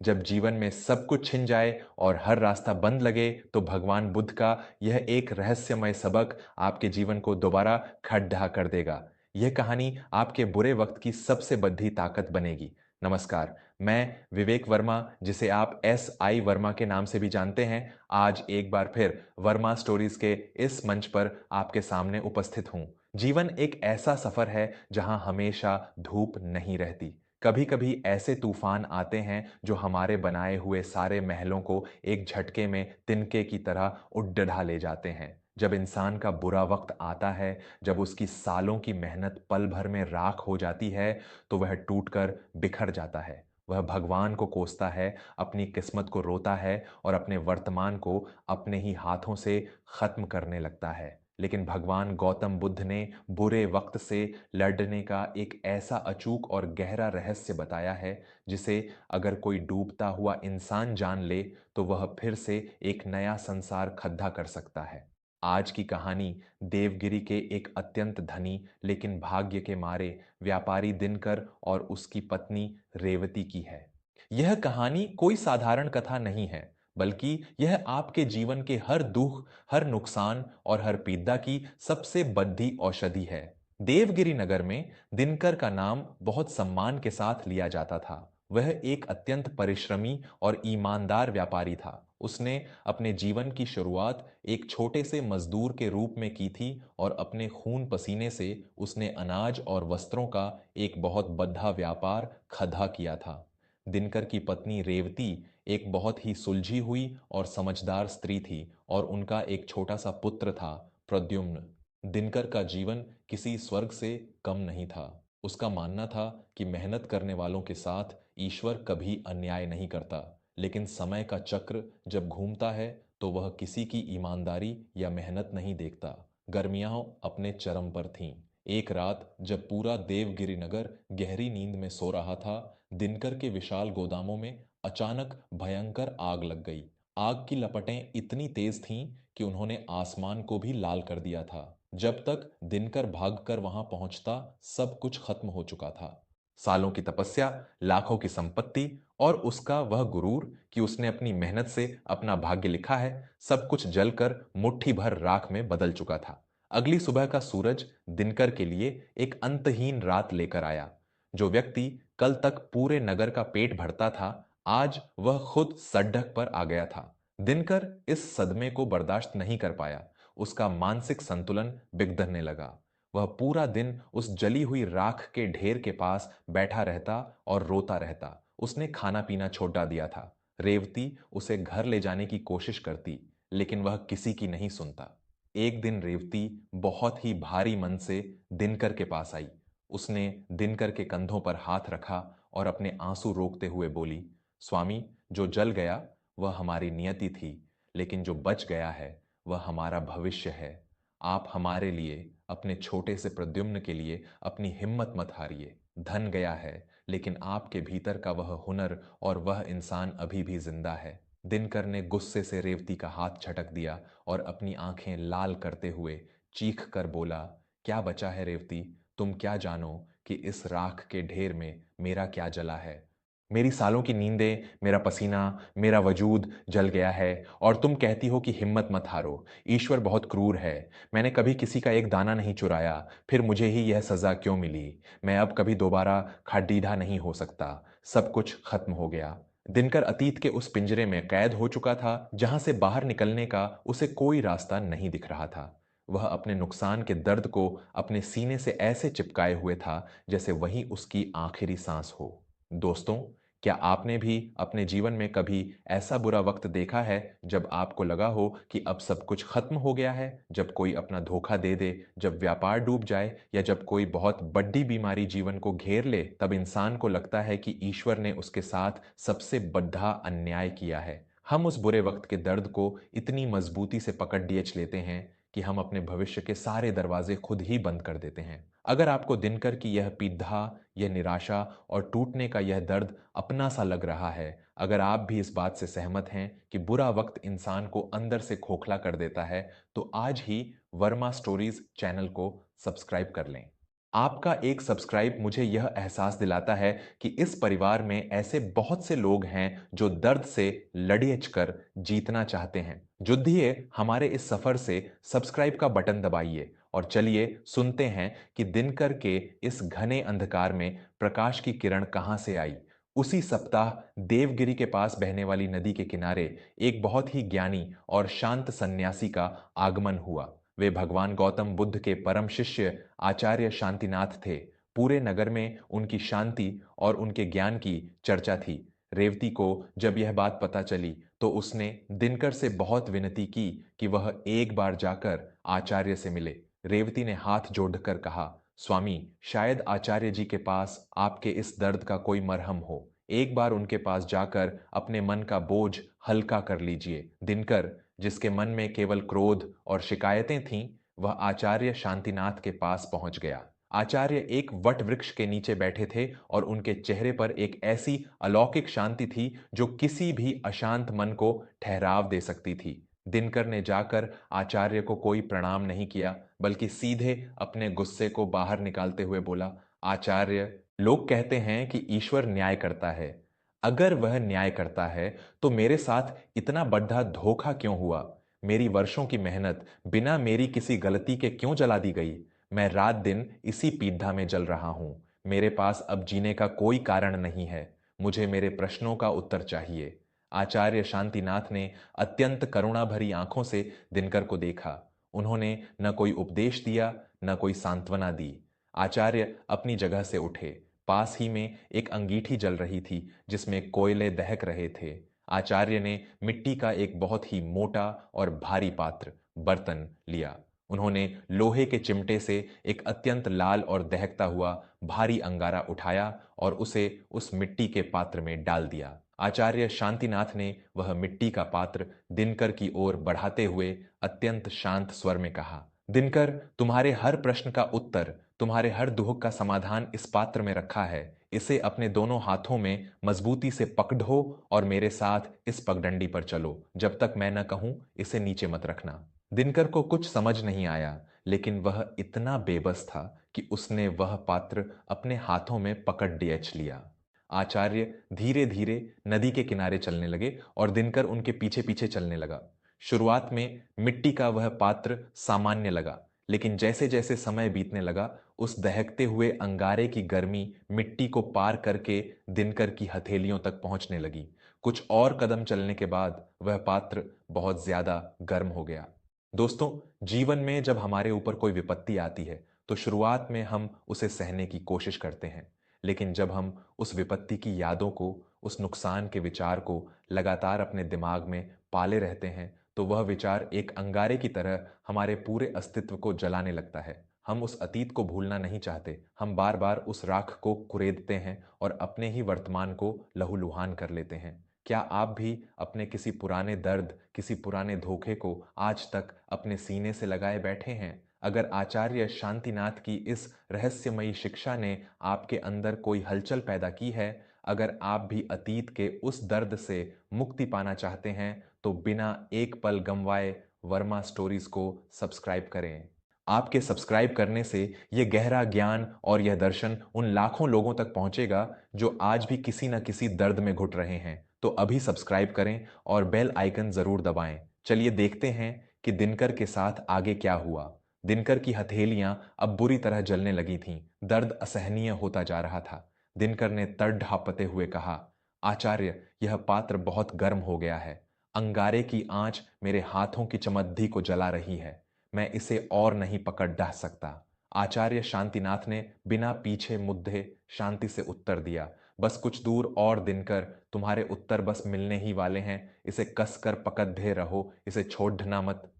जब जीवन में सब कुछ छिन जाए और हर रास्ता बंद लगे, तो भगवान बुद्ध का यह एक रहस्यमय सबक आपके जीवन को दोबारा खड़ा कर देगा। यह कहानी आपके बुरे वक्त की सबसे बड़ी ताकत बनेगी। नमस्कार, मैं विवेक वर्मा, जिसे आप SI वर्मा के नाम से भी जानते हैं, आज एक बार फिर वर्मा स्टोरीज के इस मंच पर आपके सामने उपस्थित हूँ। जीवन एक ऐसा सफर है जहां हमेशा धूप नहीं रहती। कभी कभी ऐसे तूफान आते हैं जो हमारे बनाए हुए सारे महलों को एक झटके में तिनके की तरह उड़ा ले जाते हैं। जब इंसान का बुरा वक्त आता है, जब उसकी सालों की मेहनत पल भर में राख हो जाती है, तो वह टूटकर बिखर जाता है। वह भगवान को कोसता है, अपनी किस्मत को रोता है और अपने वर्तमान को अपने ही हाथों से खत्म करने लगता है। लेकिन भगवान गौतम बुद्ध ने बुरे वक्त से लड़ने का एक ऐसा अचूक और गहरा रहस्य बताया है, जिसे अगर कोई डूबता हुआ इंसान जान ले, तो वह फिर से एक नया संसार खड़ा कर सकता है। आज की कहानी देवगिरी के एक अत्यंत धनी लेकिन भाग्य के मारे व्यापारी दिनकर और उसकी पत्नी रेवती की है। यह कहानी कोई साधारण कथा नहीं है, बल्कि यह आपके जीवन के हर दुख, हर नुकसान और हर पीड़ा की सबसे बड़ी औषधि है। देवगिरी नगर में दिनकर का नाम बहुत सम्मान के साथ लिया जाता था। वह एक अत्यंत परिश्रमी और ईमानदार व्यापारी था। उसने अपने जीवन की शुरुआत एक छोटे से मजदूर के रूप में की थी और अपने खून पसीने से उसने अनाज और वस्त्रों का एक बहुत बड़ा व्यापार खड़ा किया था। दिनकर की पत्नी रेवती एक बहुत ही सुलझी हुई और समझदार स्त्री थी और उनका एक छोटा सा पुत्र था, प्रद्युम्न। दिनकर का जीवन किसी स्वर्ग से कम नहीं था। उसका मानना था कि मेहनत करने वालों के साथ ईश्वर कभी अन्याय नहीं करता, लेकिन समय का चक्र जब घूमता है तो वह किसी की ईमानदारी या मेहनत नहीं देखता। गर्मियां अपने चरम पर थीं। एक रात जब पूरा देवगिरी नगर गहरी नींद में सो रहा था, दिनकर के विशाल गोदामों में अचानक भयंकर आग लग गई। आग की लपटें इतनी तेज थीं कि उन्होंने आसमान को भी लाल कर दिया था। जब तक दिनकर भागकर वहां पहुंचता, सब कुछ खत्म हो चुका था। सालों की तपस्या, लाखों की संपत्ति और उसका वह गुरूर कि उसने अपनी मेहनत से अपना भाग्य लिखा है, सब कुछ जलकर मुट्ठी भर राख में बदल चुका था। अगली सुबह का सूरज दिनकर के लिए एक अंतहीन रात लेकर आया। जो व्यक्ति कल तक पूरे नगर का पेट भरता था, आज वह खुद सड़क पर आ गया था। दिनकर इस सदमे को बर्दाश्त नहीं कर पाया। उसका मानसिक संतुलन बिगड़ने लगा। वह पूरा दिन उस जली हुई राख के ढेर के पास बैठा रहता और रोता रहता। उसने खाना पीना छोड़ा दिया था। रेवती उसे घर ले जाने की कोशिश करती, लेकिन वह किसी की नहीं सुनता। एक दिन रेवती बहुत ही भारी मन से दिनकर के पास आई। उसने दिनकर के कंधों पर हाथ रखा और अपने आंसू रोकते हुए बोली, स्वामी, जो जल गया वह हमारी नियति थी, लेकिन जो बच गया है वह हमारा भविष्य है। आप हमारे लिए, अपने छोटे से प्रद्युम्न के लिए अपनी हिम्मत मत हारिए। धन गया है, लेकिन आपके भीतर का वह हुनर और वह इंसान अभी भी जिंदा है। दिनकर ने गुस्से से रेवती का हाथ झटक दिया और अपनी आंखें लाल करते हुए चीख कर बोला, क्या बचा है रेवती? तुम क्या जानो कि इस राख के ढेर में मेरा क्या जला है? मेरी सालों की नींदें, मेरा पसीना, मेरा वजूद जल गया है और तुम कहती हो कि हिम्मत मत हारो। ईश्वर बहुत क्रूर है। मैंने कभी किसी का एक दाना नहीं चुराया, फिर मुझे ही यह सजा क्यों मिली? मैं अब कभी दोबारा खाडीढा नहीं हो सकता। सब कुछ खत्म हो गया। दिनकर अतीत के उस पिंजरे में कैद हो चुका था, जहां से बाहर निकलने का उसे कोई रास्ता नहीं दिख रहा था। वह अपने नुकसान के दर्द को अपने सीने से ऐसे चिपकाए हुए था, जैसे वही उसकी आखिरी सांस हो। दोस्तों, क्या आपने भी अपने जीवन में कभी ऐसा बुरा वक्त देखा है जब आपको लगा हो कि अब सब कुछ खत्म हो गया है? जब कोई अपना धोखा दे दे, जब व्यापार डूब जाए या जब कोई बहुत बड़ी बीमारी जीवन को घेर ले, तब इंसान को लगता है कि ईश्वर ने उसके साथ सबसे बड़ा अन्याय किया है। हम उस बुरे वक्त के दर्द को इतनी मजबूती से पकड़ लिएच लेते हैं कि हम अपने भविष्य के सारे दरवाजे खुद ही बंद कर देते हैं। अगर आपको दिनकर की यह पीड़ा, यह निराशा और टूटने का यह दर्द अपना सा लग रहा है, अगर आप भी इस बात से सहमत हैं कि बुरा वक्त इंसान को अंदर से खोखला कर देता है, तो आज ही वर्मा स्टोरीज चैनल को सब्सक्राइब कर लें। आपका एक सब्सक्राइब मुझे यह एहसास दिलाता है कि इस परिवार में ऐसे बहुत से लोग हैं जो दर्द से लड़ेच कर जीतना चाहते हैं। जुड़िए हमारे इस सफर से, सब्सक्राइब का बटन दबाइए और चलिए सुनते हैं कि दिनकर के इस घने अंधकार में प्रकाश की किरण कहां से आई। उसी सप्ताह देवगिरी के पास बहने वाली नदी के किनारे एक बहुत ही ज्ञानी और शांत सन्यासी का आगमन हुआ। वे भगवान गौतम बुद्ध के परम शिष्य आचार्य शांतिनाथ थे। पूरे नगर में उनकी शांति और उनके ज्ञान की चर्चा थी। रेवती को जब यह बात पता चली तो उसने दिनकर से बहुत विनती की कि वह एक बार जाकर आचार्य से मिले। रेवती ने हाथ जोड़कर कहा, स्वामी, शायद आचार्य जी के पास आपके इस दर्द का कोई मरहम हो। एक बार उनके पास जाकर अपने मन का बोझ हल्का कर लीजिए। दिनकर, जिसके मन में केवल क्रोध और शिकायतें थीं, वह आचार्य शांतिनाथ के पास पहुंच गया। आचार्य एक वट वृक्ष के नीचे बैठे थे और उनके चेहरे पर एक ऐसी अलौकिक शांति थी जो किसी भी अशांत मन को ठहराव दे सकती थी। दिनकर ने जाकर आचार्य को कोई प्रणाम नहीं किया, बल्कि सीधे अपने गुस्से को बाहर निकालते हुए बोला, आचार्य, लोग कहते हैं कि ईश्वर न्याय करता है। अगर वह न्याय करता है तो मेरे साथ इतना बड़ा धोखा क्यों हुआ? मेरी वर्षों की मेहनत बिना मेरी किसी गलती के क्यों जला दी गई? मैं रात दिन इसी पीड़ा में जल रहा हूं। मेरे पास अब जीने का कोई कारण नहीं है। मुझे मेरे प्रश्नों का उत्तर चाहिए। आचार्य शांतिनाथ ने अत्यंत करुणा भरी आंखों से दिनकर को देखा। उन्होंने न कोई उपदेश दिया, न कोई सांत्वना दी। आचार्य अपनी जगह से उठे। पास ही में एक अंगीठी जल रही थी जिसमें कोयले दहक रहे थे। आचार्य ने मिट्टी का एक बहुत ही मोटा और भारी पात्र बर्तन लिया। उन्होंने लोहे के चिमटे से एक अत्यंत लाल और दहकता हुआ भारी अंगारा उठाया और उसे उस मिट्टी के पात्र में डाल दिया। आचार्य शांतिनाथ ने वह मिट्टी का पात्र दिनकर की ओर बढ़ाते हुए अत्यंत शांत स्वर में कहा, दिनकर, तुम्हारे हर प्रश्न का उत्तर, तुम्हारे हर दुख का समाधान इस पात्र में रखा है। इसे अपने दोनों हाथों में मजबूती से पकड़ो और मेरे साथ इस पगडंडी पर चलो। जब तक मैं न कहूं इसे नीचे मत रखना। दिनकर को कुछ समझ नहीं आया, लेकिन वह इतना बेबस था कि उसने वह पात्र अपने हाथों में पकड़ डेच लिया। आचार्य धीरे धीरे नदी के किनारे चलने लगे और दिनकर उनके पीछे पीछे चलने लगा। शुरुआत में मिट्टी का वह पात्र सामान्य लगा, लेकिन जैसे जैसे समय बीतने लगा, उस दहकते हुए अंगारे की गर्मी मिट्टी को पार करके दिनकर की हथेलियों तक पहुंचने लगी। कुछ और कदम चलने के बाद वह पात्र बहुत ज्यादा गर्म हो गया। दोस्तों, जीवन में जब हमारे ऊपर कोई विपत्ति आती है तो शुरुआत में हम उसे सहने की कोशिश करते हैं, लेकिन जब हम उस विपत्ति की यादों को, उस नुकसान के विचार को लगातार अपने दिमाग में पाले रहते हैं तो वह विचार एक अंगारे की तरह हमारे पूरे अस्तित्व को जलाने लगता है। हम उस अतीत को भूलना नहीं चाहते, हम बार बार उस राख को कुरेदते हैं और अपने ही वर्तमान को लहूलुहान कर लेते हैं। क्या आप भी अपने किसी पुराने दर्द, किसी पुराने धोखे को आज तक अपने सीने से लगाए बैठे हैं? अगर आचार्य शांतिनाथ की इस रहस्यमयी शिक्षा ने आपके अंदर कोई हलचल पैदा की है, अगर आप भी अतीत के उस दर्द से मुक्ति पाना चाहते हैं, तो बिना एक पल गंवाए वर्मा स्टोरीज को सब्सक्राइब करें। आपके सब्सक्राइब करने से यह गहरा ज्ञान और यह दर्शन उन लाखों लोगों तक पहुंचेगा जो आज भी किसी न किसी दर्द में घुट रहे हैं। तो अभी सब्सक्राइब करें और बेल आइकन जरूर दबाएं। चलिए देखते हैं कि दिनकर के साथ आगे क्या हुआ। दिनकर की हथेलियां अब बुरी तरह जलने लगी थीं। दर्द असहनीय होता जा रहा था। दिनकर ने तड़ ढापते हुए कहा, आचार्य, यह पात्र बहुत गर्म हो गया है। अंगारे की आंच मेरे हाथों की चमद्दी को जला रही है। मैं इसे और नहीं पकड़ ढह सकता। आचार्य शांतिनाथ ने बिना पीछे मुद्दे शांति से उत्तर दिया, बस कुछ दूर और दिनकर, तुम्हारे उत्तर बस मिलने ही वाले हैं। इसे कसकर पकड़े रहो, इसे छोड़ना मत।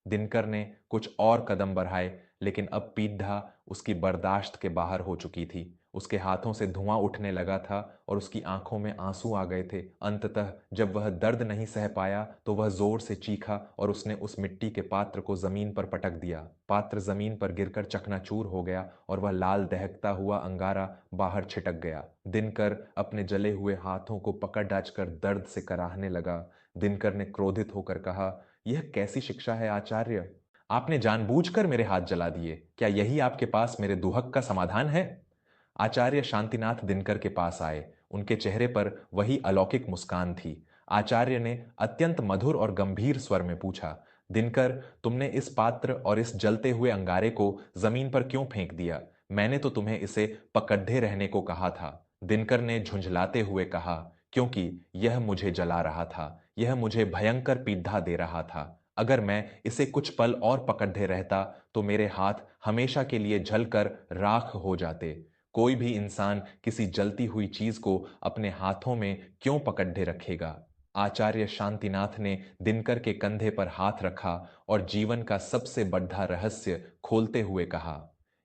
दिनकर ने कुछ और कदम बढ़ाए, लेकिन अब पीढ़ा उसकी बर्दाश्त के बाहर हो चुकी थी। उसके हाथों से धुआं उठने लगा था और उसकी आंखों में आंसू आ गए थे। अंततः जब वह दर्द नहीं सह पाया तो वह जोर से चीखा और उसने उस मिट्टी के पात्र को जमीन पर पटक दिया। पात्र जमीन पर गिरकर चकनाचूर हो गया और वह लाल दहकता हुआ अंगारा बाहर छिटक गया। दिनकर अपने जले हुए हाथों को पकड़ डाचकर दर्द से कराहने लगा। दिनकर ने क्रोधित होकर कहा, यह कैसी शिक्षा है आचार्य? आपने जानबूझकर मेरे हाथ जला दिए। क्या यही आपके पास मेरे दुहक का समाधान है? आचार्य शांतिनाथ दिनकर के पास आए। उनके चेहरे पर वही अलौकिक मुस्कान थी। आचार्य ने अत्यंत मधुर और गंभीर स्वर में पूछा, दिनकर, तुमने इस पात्र और इस जलते हुए अंगारे को जमीन पर क्यों फेंक दिया? मैंने तो तुम्हें इसे पकड्ढे रहने को कहा था। दिनकर ने झुंझलाते हुए कहा, क्योंकि यह मुझे जला रहा था, यह मुझे भयंकर पीड़ा दे रहा था। अगर मैं इसे कुछ पल और पकड्ढे रहता तो मेरे हाथ हमेशा के लिए जलकर राख हो जाते। कोई भी इंसान किसी जलती हुई चीज को अपने हाथों में क्यों पकड्ढे रखेगा? आचार्य शांतिनाथ ने दिनकर के कंधे पर हाथ रखा और जीवन का सबसे बड़ा रहस्य खोलते हुए कहा,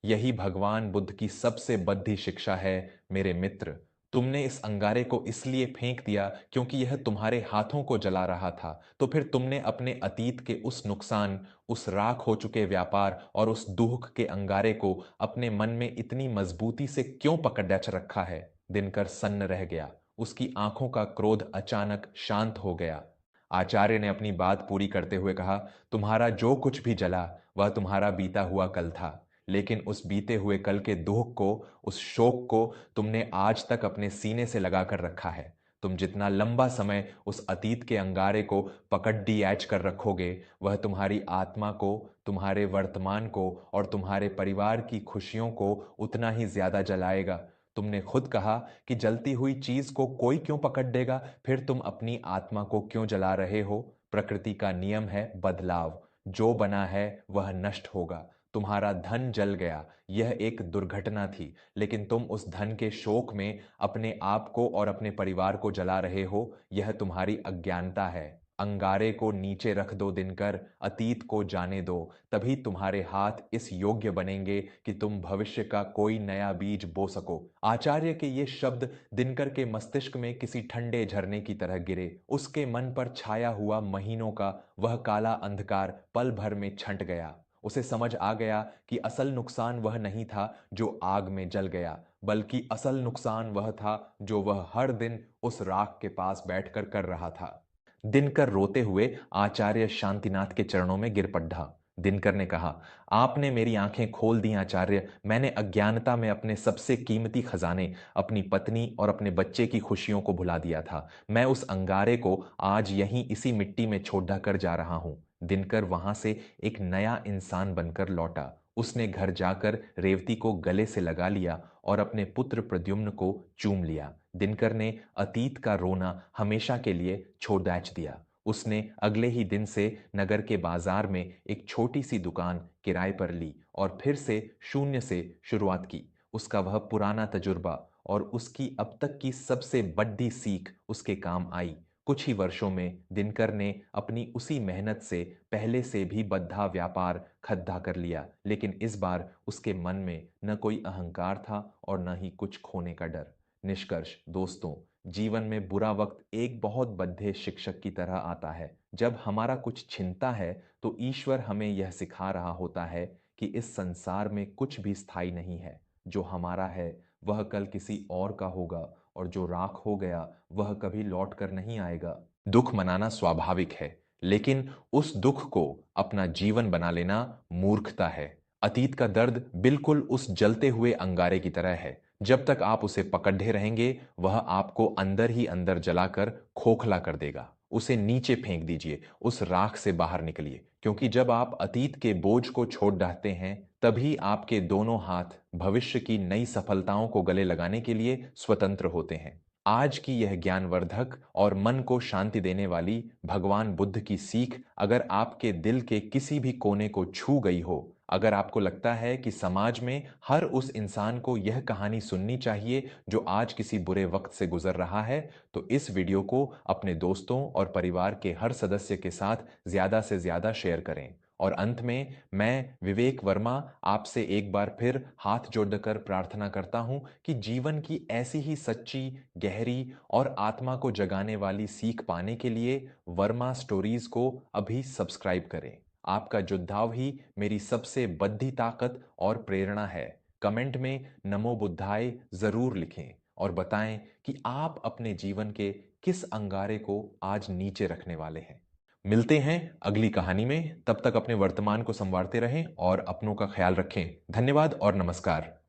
यही भगवान बुद्ध की सबसे बड़ी शिक्षा है मेरे मित्र। तुमने इस अंगारे को इसलिए फेंक दिया क्योंकि यह तुम्हारे हाथों को जला रहा था। तो फिर तुमने अपने अतीत के उस नुकसान, उस राख हो चुके व्यापार और उस दुख के अंगारे को अपने मन में इतनी मजबूती से क्यों पकड़ रखा है? दिनकर सन्न रह गया। उसकी आंखों का क्रोध अचानक शांत हो गया। आचार्य ने अपनी बात पूरी करते हुए कहा, तुम्हारा जो कुछ भी जला वह तुम्हारा बीता हुआ कल था, लेकिन उस बीते हुए कल के दुख को, उस शोक को तुमने आज तक अपने सीने से लगा कर रखा है। तुम जितना लंबा समय उस अतीत के अंगारे को पकड्डी ऐच कर रखोगे, वह तुम्हारी आत्मा को, तुम्हारे वर्तमान को और तुम्हारे परिवार की खुशियों को उतना ही ज्यादा जलाएगा। तुमने खुद कहा कि जलती हुई चीज को कोई क्यों पकड़ देगा, फिर तुम अपनी आत्मा को क्यों जला रहे हो? प्रकृति का नियम है बदलाव। जो बना है वह नष्ट होगा। तुम्हारा धन जल गया, यह एक दुर्घटना थी, लेकिन तुम उस धन के शोक में अपने आप को और अपने परिवार को जला रहे हो, यह तुम्हारी अज्ञानता है। अंगारे को नीचे रख दो दिनकर, अतीत को जाने दो, तभी तुम्हारे हाथ इस योग्य बनेंगे कि तुम भविष्य का कोई नया बीज बो सको। आचार्य के ये शब्द दिनकर के मस्तिष्क में किसी ठंडे झरने की तरह गिरे। उसके मन पर छाया हुआ महीनों का वह काला अंधकार पल भर में छंट गया। उसे समझ आ गया कि असल नुकसान वह नहीं था जो आग में जल गया, बल्कि असल नुकसान वह था जो वह हर दिन उस राख के पास बैठकर कर रहा था। दिनकर रोते हुए आचार्य शांतिनाथ के चरणों में गिर पड़ा। दिनकर ने कहा, आपने मेरी आंखें खोल दी आचार्य। मैंने अज्ञानता में अपने सबसे कीमती खजाने, अपनी पत्नी और अपने बच्चे की खुशियों को भुला दिया था। मैं उस अंगारे को आज यहीं इसी मिट्टी में छोड़ कर जा रहा हूं। दिनकर वहां से एक नया इंसान बनकर लौटा। उसने घर जाकर रेवती को गले से लगा लिया और अपने पुत्र प्रद्युम्न को चूम लिया। दिनकर ने अतीत का रोना हमेशा के लिए छोड़ दिया। उसने अगले ही दिन से नगर के बाजार में एक छोटी सी दुकान किराए पर ली और फिर से शून्य से शुरुआत की। उसका वह पुराना तजुर्बा और उसकी अब तक की सबसे बड़ी सीख उसके काम आई। कुछ ही वर्षों में दिनकर ने अपनी उसी मेहनत से पहले से भी बद्धा व्यापार खद्दा कर लिया, लेकिन इस बार उसके मन में न कोई अहंकार था और न ही कुछ खोने का डर। निष्कर्ष दोस्तों, जीवन में बुरा वक्त एक बहुत बद्धे शिक्षक की तरह आता है। जब हमारा कुछ छिनता है तो ईश्वर हमें यह सिखा रहा होता है कि इस संसार में कुछ भी स्थायी नहीं है। जो हमारा है वह कल किसी और का होगा और जो राख हो गया वह कभी लौट कर नहीं आएगा। दुख मनाना स्वाभाविक है, लेकिन उस दुख को अपना जीवन बना लेना मूर्खता है। अतीत का दर्द बिल्कुल उस जलते हुए अंगारे की तरह है। जब तक आप उसे पकड़े रहेंगे, वह आपको अंदर ही अंदर जलाकर खोखला कर देगा। उसे नीचे फेंक दीजिए, उस राख से बाहर निकलिए, क्योंकि जब आप अतीत के बोझ को छोड़ डालते हैं, तभी आपके दोनों हाथ भविष्य की नई सफलताओं को गले लगाने के लिए स्वतंत्र होते हैं। आज की यह ज्ञानवर्धक और मन को शांति देने वाली भगवान बुद्ध की सीख अगर आपके दिल के किसी भी कोने को छू गई हो, अगर आपको लगता है कि समाज में हर उस इंसान को यह कहानी सुननी चाहिए जो आज किसी बुरे वक्त से गुजर रहा है, तो इस वीडियो को अपने दोस्तों और परिवार के हर सदस्य के साथ ज्यादा से ज्यादा शेयर करें। और अंत में मैं विवेक वर्मा आपसे एक बार फिर हाथ जोड़कर प्रार्थना करता हूं कि जीवन की ऐसी ही सच्ची, गहरी और आत्मा को जगाने वाली सीख पाने के लिए वर्मा स्टोरीज को अभी सब्सक्राइब करें। आपका जुड़ाव ही मेरी सबसे बड़ी ताकत और प्रेरणा है। कमेंट में नमो बुद्धाय जरूर लिखें और बताएं कि आप अपने जीवन के किस अंगारे को आज नीचे रखने वाले हैं। मिलते हैं अगली कहानी में। तब तक अपने वर्तमान को संवारते रहें और अपनों का ख्याल रखें। धन्यवाद और नमस्कार।